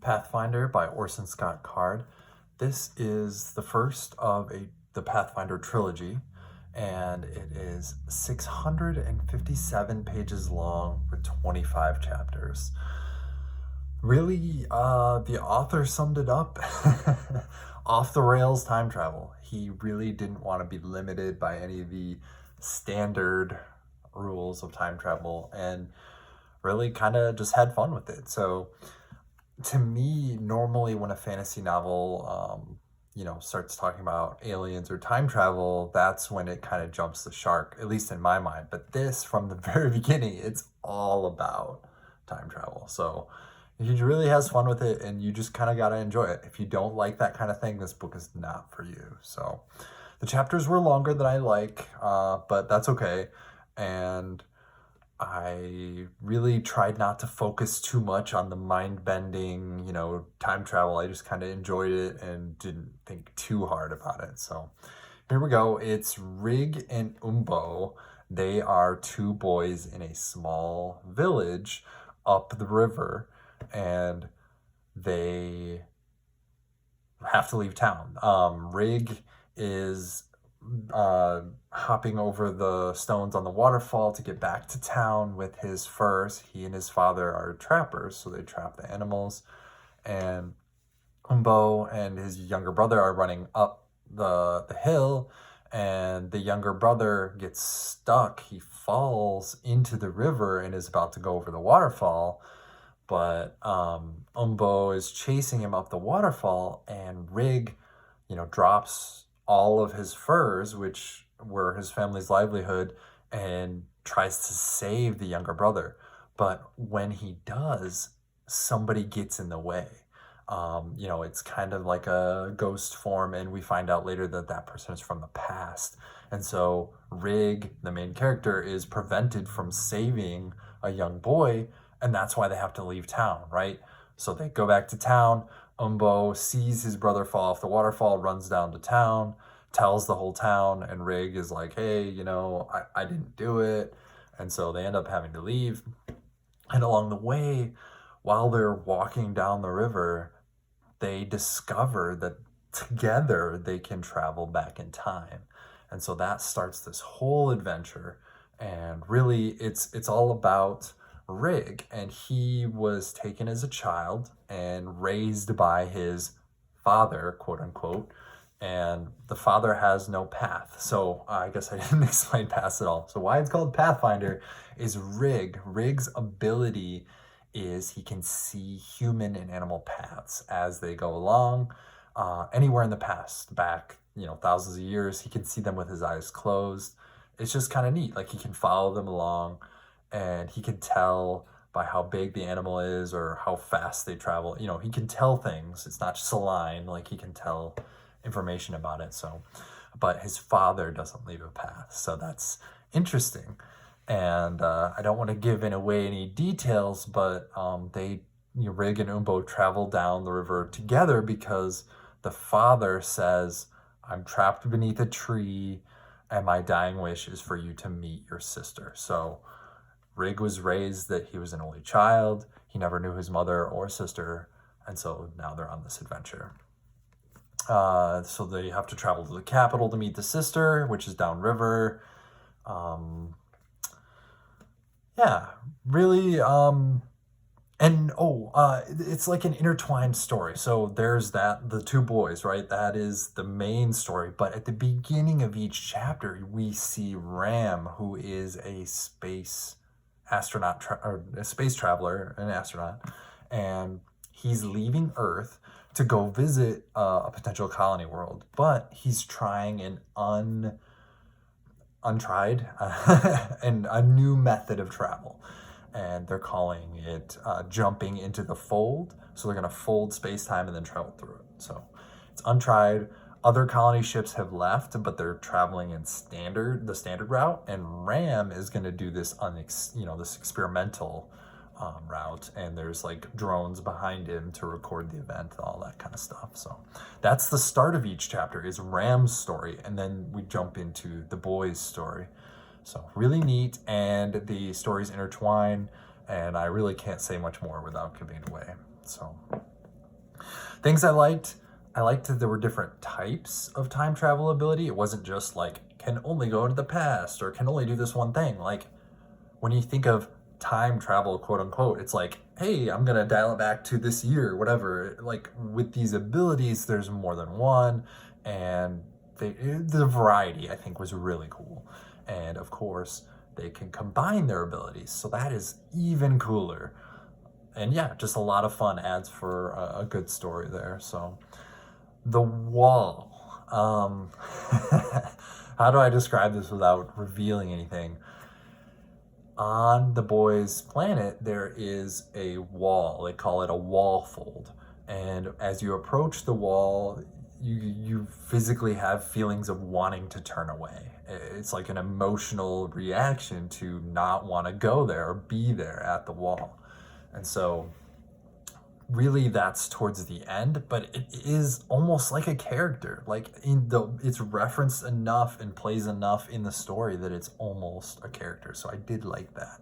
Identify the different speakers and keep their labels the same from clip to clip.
Speaker 1: Pathfinder by Orson Scott Card. This is the first of the Pathfinder trilogy, and it is 657 pages long with 25 chapters. Really, the author summed it up. Off the rails time travel. He really didn't want to be limited by any of the standard rules of time travel and really kind of just had fun with it. So to me, normally when a fantasy novel, starts talking about aliens or time travel, that's when it kind of jumps the shark, at least in my mind. But this, from the very beginning, it's all about time travel. So he really has fun with it, and you just kind of got to enjoy it. If you don't like that kind of thing, this book is not for you. So the chapters were longer than I like, but that's okay. And I really tried not to focus too much on the mind-bending, time travel. I just kind of enjoyed it and didn't think too hard about it. So here we go. It's Rigg and Umbo. They are two boys in a small village up the river, and they have to leave town. Rigg is hopping over the stones on the waterfall to get back to town with his furs. He and his father are trappers, so they trap the animals. And Umbo and his younger brother are running up the hill, and the younger brother gets stuck. He falls into the river and is about to go over the waterfall, but Umbo is chasing him up the waterfall, and Rigg, drops all of his furs, which were his family's livelihood, and tries to save the younger brother. But when he does, somebody gets in the way. It's kind of like a ghost form, and we find out later that that person is from the past. And so Rigg, the main character, is prevented from saving a young boy, and that's why they have to leave town, right? So they go back to town. Umbo sees his brother fall off the waterfall, runs down to town, tells the whole town, and Rigg is like, hey, I didn't do it. And so they end up having to leave. And along the way, while they're walking down the river, they discover that together they can travel back in time. And so that starts this whole adventure. And really, it's all about Rigg, and he was taken as a child and raised by his father, quote unquote, and the father has no path. So I guess I didn't explain paths at all. So why it's called Pathfinder is Rigg. Rigg's ability is he can see human and animal paths as they go along, anywhere in the past, back, thousands of years. He can see them with his eyes closed. It's just kind of neat. Like, he can follow them along, and he can tell by how big the animal is or how fast they travel. He can tell things. It's not just a line. Like, he can tell information about it. So, but his father doesn't leave a path. So that's interesting. And I don't want to give away any details, but Rigg and Umbo travel down the river together because the father says, I'm trapped beneath a tree, and my dying wish is for you to meet your sister. So Rigg was raised that he was an only child. He never knew his mother or sister, and so now they're on this adventure. So they have to travel to the capital to meet the sister, which is downriver. It's like an intertwined story. So there's the two boys, right? That is the main story. But at the beginning of each chapter, we see Ram, who is a space astronaut, or a space traveler, an astronaut, and he's leaving Earth to go visit a potential colony world, but he's trying an untried and a new method of travel, and they're calling it jumping into the fold. So they're going to fold space-time and then travel through it. So it's untried. Other colony ships have left, but they're traveling in the standard route, and Ram is going to do this this experimental route, and there's like drones behind him to record the event and all that kind of stuff. So that's the start of each chapter, is Ram's story, and then we jump into the boys' story. So really neat, and the stories intertwine, and I really can't say much more without giving it away. So Things I liked that there were different types of time travel ability. It wasn't just like, can only go into the past or can only do this one thing. Like, when you think of time travel, quote unquote, it's like, hey, I'm gonna dial it back to this year, whatever. Like, with these abilities, there's more than one, and the variety, I think, was really cool. And of course, they can combine their abilities, so that is even cooler. And yeah, just a lot of fun adds for a good story there. So the wall. How do I describe this without revealing anything? On the boys' planet, there is a wall. They call it a wall fold. And as you approach the wall, you physically have feelings of wanting to turn away. It's like an emotional reaction to not want to go there or be there at the wall. And so really that's towards the end, but it is almost like a character. Like, it's referenced enough and plays enough in the story that it's almost a character. So I did like that.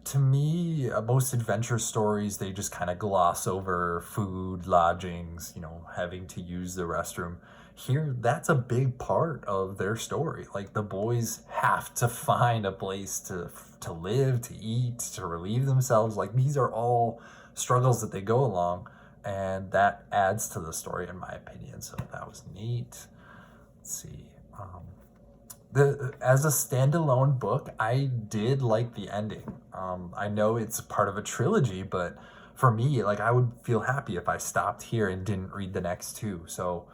Speaker 1: To me, most adventure stories, they just kind of gloss over food, lodgings, having to use the restroom. Here, that's a big part of their story. Like, the boys have to find a place to live, to eat, to relieve themselves. Like, these are all struggles that they go along, and that adds to the story, in my opinion. So that was neat. Let's see. As a standalone book, I did like the ending. I know it's part of a trilogy, but for me, like, I would feel happy if I stopped here and didn't read the next two. So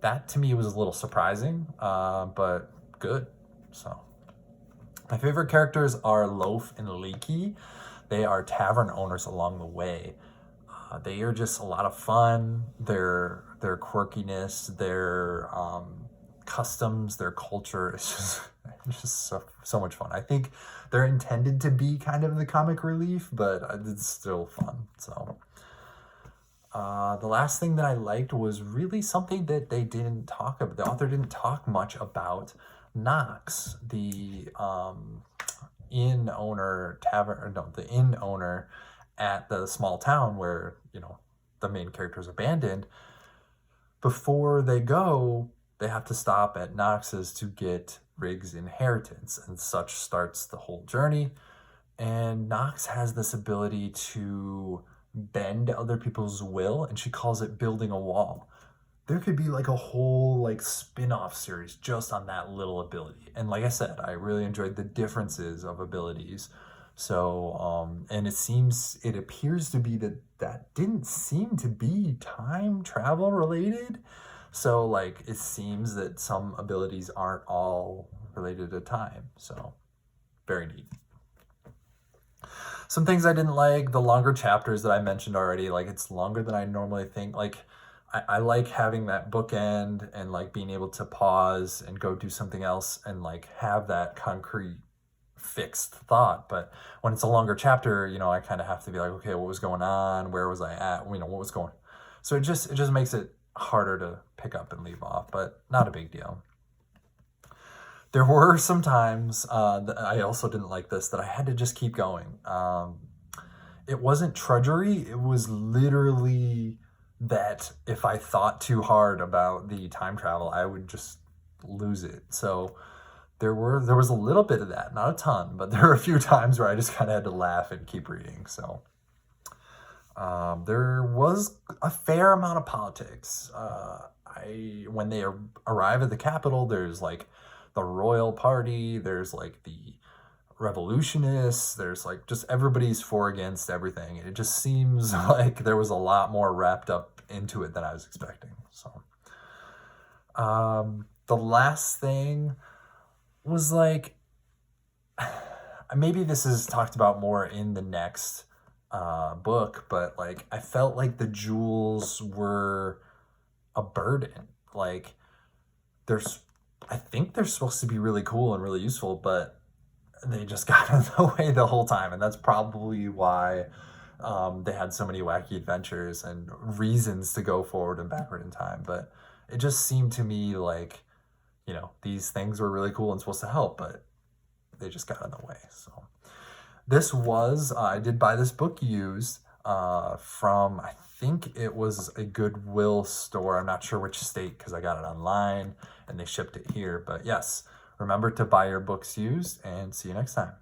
Speaker 1: that to me was a little surprising, but good. So my favorite characters are Loaf and Leaky. They are tavern owners along the way. They are just a lot of fun. Their quirkiness, their customs, their culture. It's just so much fun. I think they're intended to be kind of the comic relief, but it's still fun. So the last thing that I liked was really something that they didn't talk about. The author didn't talk much about Knox, the inn owner the inn owner at the small town where the main character is abandoned. Before they go, they have to stop at Knox's to get Rigg's inheritance, and such starts the whole journey. And Knox has this ability to bend other people's will, and she calls it building a wall. There could be like a whole like spin-off series just on that little ability. And like I said, I really enjoyed the differences of abilities. So and it appears to be that didn't seem to be time travel related. So like, it seems that some abilities aren't all related to time. So very neat. Some things I didn't like: the longer chapters that I mentioned already. Like, it's longer than I normally think. Like, I like having that bookend and like being able to pause and go do something else and like have that concrete fixed thought. But when it's a longer chapter, I kind of have to be like, okay, what was going on? Where was I at? What was going? So it just makes it harder to pick up and leave off, but not a big deal. There were some times that I also didn't like this, that I had to just keep going. It wasn't trudgery. It was literally that if I thought too hard about the time travel, I would just lose it. So there was a little bit of that, not a ton, but there were a few times where I just kind of had to laugh and keep reading. So there was a fair amount of politics. When they arrive at the capital, there's like the royal party, there's like the revolutionists, there's like just everybody's for against everything. It just seems like there was a lot more wrapped up into it than I was expecting. So the last thing was like, maybe this is talked about more in the next book, but like, I felt like the jewels were a burden. Like, I think they're supposed to be really cool and really useful, but they just got in the way the whole time. And that's probably why they had so many wacky adventures and reasons to go forward and backward in time. But it just seemed to me like, these things were really cool and supposed to help, but they just got in the way. So I did buy this book used. from, I think it was a Goodwill store. I'm not sure which state because I got it online and they shipped it here. But yes, remember to buy your books used, and see you next time.